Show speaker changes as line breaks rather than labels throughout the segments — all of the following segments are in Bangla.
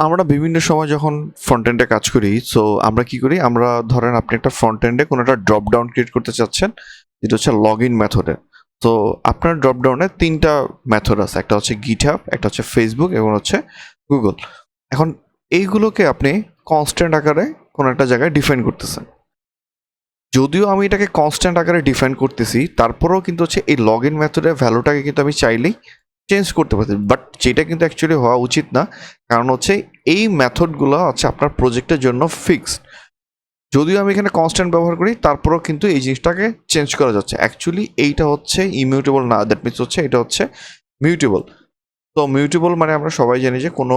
আমরা বিভিন্ন সময় যখন ফ্রন্ট এন্ডে কাজ করি, সো আমরা কি করি, আমরা ধরেন আপনি একটা ফ্রন্ট এন্ডে কোনো একটা ড্রপ ডাউন ক্রিয়েট করতে চাচ্ছেন, যেটা হচ্ছে লগ ইন মেথডে। তো আপনার ড্রপ ডাউনে 3টা মেথড আছে, একটা হচ্ছে গিটহাব, একটা হচ্ছে ফেসবুক এবং হচ্ছে গুগল। এখন এইগুলোকে আপনি কনস্ট্যান্ট আকারে কোনো একটা জায়গায় ডিফাইন করতেছেন। যদিও আমি এটাকে কনস্ট্যান্ট আকারে ডিফাইন করতেছি, তারপরেও কিন্তু হচ্ছে এই লগ ইন মেথডের ভ্যালুটাকে কিন্তু আমি চাইলেই চেঞ্জ করতে পারছি, বাট যেটা কিন্তু অ্যাকচুয়ালি হওয়া উচিত না। কারণ হচ্ছে এই মেথডগুলো হচ্ছে আপনার প্রজেক্টের জন্য ফিক্সড। যদিও আমি এখানে কনস্ট্যান্ট ব্যবহার করি, তারপরেও কিন্তু এই জিনিসটাকে চেঞ্জ করা যাচ্ছে। অ্যাকচুয়ালি এইটা হচ্ছে ইমিউটেবল না, দ্যাট মিনস হচ্ছে এটা হচ্ছে মিউটেবল। তো মিউটেবল মানে আমরা সবাই জানি যে কোনো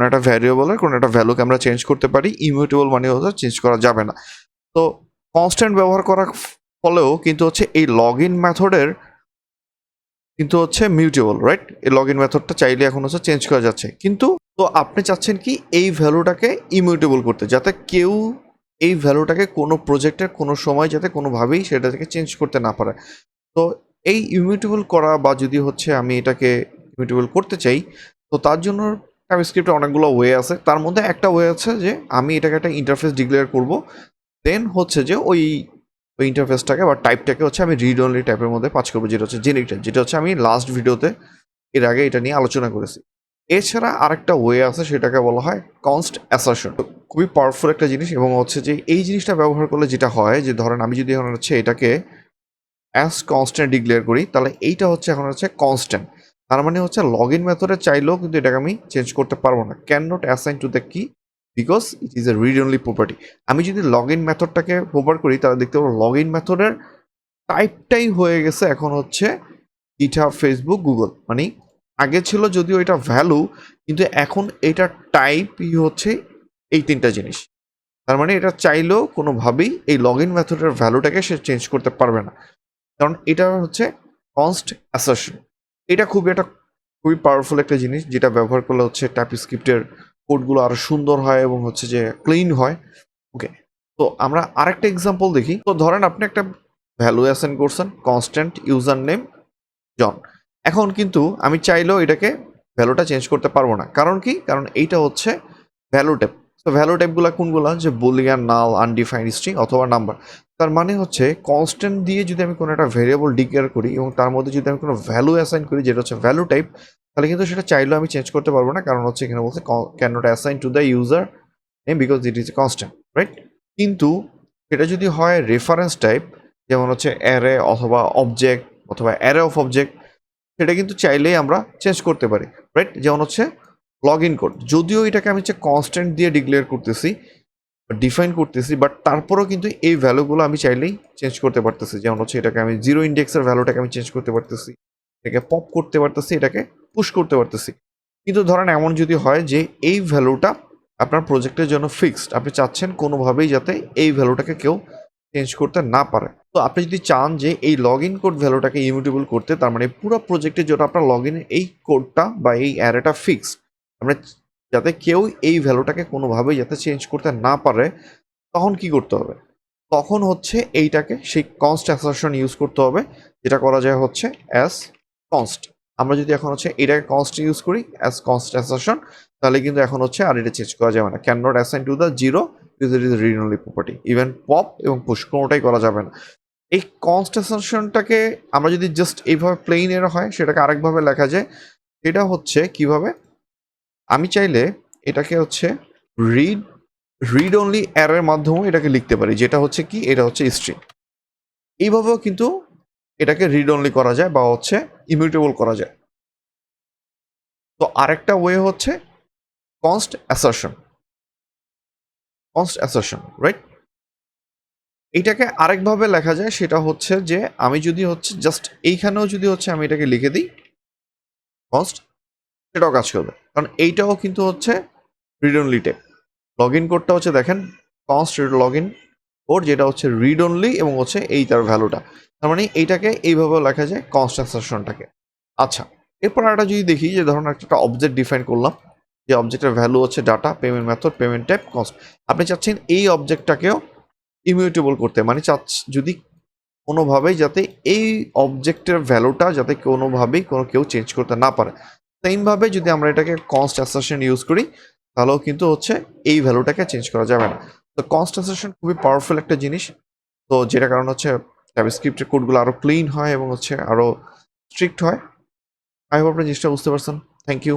একটা ভ্যারিয়েবলের কোনো একটা ভ্যালুকে আমরা চেঞ্জ করতে পারি। ইমিউটেবল মানে হচ্ছে চেঞ্জ করা যাবে না। তো কনস্ট্যান্ট ব্যবহার করার ফলেও কিন্তু হচ্ছে এই লগ ইন মেথডের কিন্তু হচ্ছে মিউটেবল, রাইট? এই লগ ইন মেথডটা চাইলে এখন হচ্ছে চেঞ্জ করা যাচ্ছে, কিন্তু তো আপনি চাচ্ছেন কি এই ভ্যালুটাকে ইমিউটেবল করতে, যাতে কেউ এই ভ্যালুটাকে কোনো প্রজেক্টের কোনো সময় যাতে কোনোভাবেই সেটা থেকে চেঞ্জ করতে না পারে। তো এই ইমিউটেবল করা বা যদি হচ্ছে আমি এটাকে ইমিউটেবল করতে চাই, তো তার জন্য টাইপস্ক্রিপ্টে অনেকগুলো ওয়ে আছে। তার মধ্যে একটা ওয়ে আছে যে আমি এটাকে একটা ইন্টারফেস ডিক্লেয়ার করব, দেন হচ্ছে যে ওই ইন্টারফেসটাকে বা টাইপটাকে হচ্ছে আমি রিড অনলি টাইপের মধ্যে পাস করবো, যেটা হচ্ছে জেনারিক টাইপ, যেটা হচ্ছে আমি লাস্ট ভিডিওতে এর আগে এটা নিয়ে আলোচনা করেছি। এছাড়া আরেকটা ওয়ে আছে, সেটাকে বলা হয় কনস্ট অ্যাসারশন। খুবই পাওয়ারফুল একটা জিনিস, এবং হচ্ছে যে এই জিনিসটা ব্যবহার করলে যেটা হয় যে ধরেন আমি যদি এখন হচ্ছে এটাকে অ্যাজ কনস্ট্যান্ট ডিক্লেয়ার করি, তাহলে এইটা হচ্ছে এখন হচ্ছে কনস্ট্যান্ট। তার মানে হচ্ছে লগ ইন মেথডে চাইলেও কিন্তু এটাকে আমি চেঞ্জ করতে পারবো না। Can not assign to the key, because it is a read only property. আমি যদি লগ ইন মেথডটাকে ব্যবহার করি, তাহলে দেখতে পাবো লগ ইন মেথডের টাইপটাই হয়ে গেছে এখন হচ্ছে গিটহাব, ফেসবুক, গুগল। মানে আগে ছিল যদিও এটা ভ্যালু, কিন্তু এখন এটা টাইপই হচ্ছে এই 3টা জিনিস। তার মানে এটা চাইলেও কোনোভাবেই এই লগ ইন মেথডের ভ্যালুটাকে সে চেঞ্জ করতে পারবে না, কারণ এটা হচ্ছে কনস্ট অ্যাসারশন। এটা খুবই পাওয়ারফুল একটা জিনিস, যেটা ব্যবহার করলে হচ্ছে টাইপস্ক্রিপ্টের কোডগুলো আরো সুন্দর হয় এবং হচ্ছে যে ক্লিন হয়। ওকে, তো আমরা আরেকটা এক্সাম্পল দেখি। তো ধরেন আপনি একটা ভ্যালু অ্যাসাইন করছেন, কনস্ট্যান্ট ইউজার নেম জন। এখন কিন্তু আমি চাইলেও এটাকে ভ্যালুটা চেঞ্জ করতে পারবো না। কারণ কি? কারণ এইটা হচ্ছে ভ্যালু টাইপ। তো ভ্যালু টাইপগুলো কোনগুলো? যে বুলিয়ান, নাল, আনডিফাইন্ড স্ট্রিং অথবা নাম্বার। তার মানে হচ্ছে কনস্ট্যান্ট দিয়ে যদি আমি কোনো একটা ভেরিয়েবল ডিক্লেয়ার করি এবং তার মধ্যে যদি আমি কোনো ভ্যালু অ্যাসাইন করি, যেটা হচ্ছে ভ্যালু টাইপ, তাহলে কিন্তু সেটা চাইলেও আমি চেঞ্জ করতে পারবো না। কারণ হচ্ছে এখানে বলছে can not assign to the user name because it is constant, right? কিন্তু সেটা যদি হয় রেফারেন্স টাইপ, যেমন হচ্ছে অ্যারে অথবা অবজেক্ট অথবা অ্যারে অফ অবজেক্ট, সেটা কিন্তু চাইলেই আমরা চেঞ্জ করতে পারি, রাইট? যেমন হচ্ছে লগ ইন কোড, যদিও এটাকে আমি হচ্ছে কনস্ট্যান্ট দিয়ে ডিক্লেয়ার করতেছি, ডিফাইন করতেছি, বাট তারপরেও কিন্তু এই ভ্যালুগুলো আমি চাইলেই চেঞ্জ করতে পারতেছি। যেমন হচ্ছে এটাকে আমি 0 ইন্ডেক্সের ভ্যালুটাকে আমি চেঞ্জ করতে পারতেছি, এটাকে পপ করতে পারতেছি, এটাকে পুশ করতে পারতেছি। কিন্তু ধরেন এমন যদি হয় যে এই ভ্যালুটা আপনার প্রজেক্টের জন্য ফিক্সড, আপনি চাচ্ছেন কোনোভাবেই যাতে এই ভ্যালুটাকে কেউ চেঞ্জ করতে না পারে। তো আপনি যদি চান যে এই লগ ইন কোড ভ্যালুটাকে ইমিউটেবল করতে, তার মানে পুরো প্রজেক্টের জন্য আপনার লগ ইনের এই কোডটা বা এই অ্যারেটা ফিক্সড, আমরা যাতে কেউ এই ভ্যালুটাকে কোনোভাবেই যাতে চেঞ্জ করতে না পারে, তখন কি করতে হবে? তখন হচ্ছে এইটাকে সেই কনস্ট অ্যাসারশন ইউজ করতে হবে, যেটা করা যায় হচ্ছে অ্যাজ কনস্ট। আমরা যদি এখন হচ্ছে এটাকে কনস্ট ইউজ করি অ্যাজ কনস্ট অ্যাসারশন, তাহলে কিন্তু এখন হচ্ছে আর এটা চেঞ্জ করা যাবে না। Can not assign to the zero because it is read only property. Even pop এবং পুশ কোনোটাই করা যাবে না। এই কনস্ট অ্যাসারশনটাকে আমরা যদি জাস্ট এইভাবে প্লেইন এর হয়, সেটাকে আরেকভাবে লেখা যায়। এটা হচ্ছে কিভাবে? আমি চাইলে এটাকে হচ্ছে রিড অনলি অ্যারের মাধ্যমেও এটাকে লিখতে পারি, যেটা হচ্ছে কি, এটা হচ্ছে স্ট্রিং। এইভাবেও কিন্তু এটাকে রিড অনলি করা যায় বা হচ্ছে ইমিউটেবল করা যায়। তো আরেকটা ওয়ে হচ্ছে কনস্ট অ্যাসারশন, রাইট? এটাকে আরেকভাবে লেখা যায়, সেটা হচ্ছে যে আমি যদি হচ্ছে জাস্ট এইখানেও যদি হচ্ছে আমি এটাকে লিখে দিই কনস্ট, সেটাও কাজ করবে, কারণ এইটাও কিন্তু হচ্ছে read only type. Log in কোডটা হচ্ছে দেখেন কনস্ট লগ ইন কোড, যেটা হচ্ছে রিড অনলি এবং হচ্ছে এই তার ভ্যালুটা। তার মানে এইটাকে এইভাবেও লেখা যায় কনস্ট অ্যাসারশনটাকে। আচ্ছা, এরপর একটা যদি দেখি যে ধরুন একটা অবজেক্ট ডিফাইন করলাম, যে অবজেক্টের ভ্যালু হচ্ছে data, payment method, payment type, const. আপনি চাচ্ছেন এই অবজেক্টটাকেও ইমিউটেবল করতে, মানে যদি কোনোভাবেই যাতে এই অবজেক্টের ভ্যালুটা যাতে কোনোভাবেই কেউ চেঞ্জ করতে না পারে। সেমভাবে যদি আমরা এটাকে কনস্ট অ্যাসারশন ইউজ করি, তাহলেও কিন্তু হচ্ছে এই ভ্যালুটাকে চেঞ্জ করা যাবে না। তো কনস্ট অ্যাসারশন খুবই পাওয়ারফুল একটা জিনিস। তো যেটা কারণ হচ্ছে টাইপস্ক্রিপ্টের কোডগুলো আরো ক্লিন হয় এবং হচ্ছে আরো স্ট্রিক্ট হয়। আই হোপ আপনি জিনিসটা বুঝতে পারছেন। Thank you.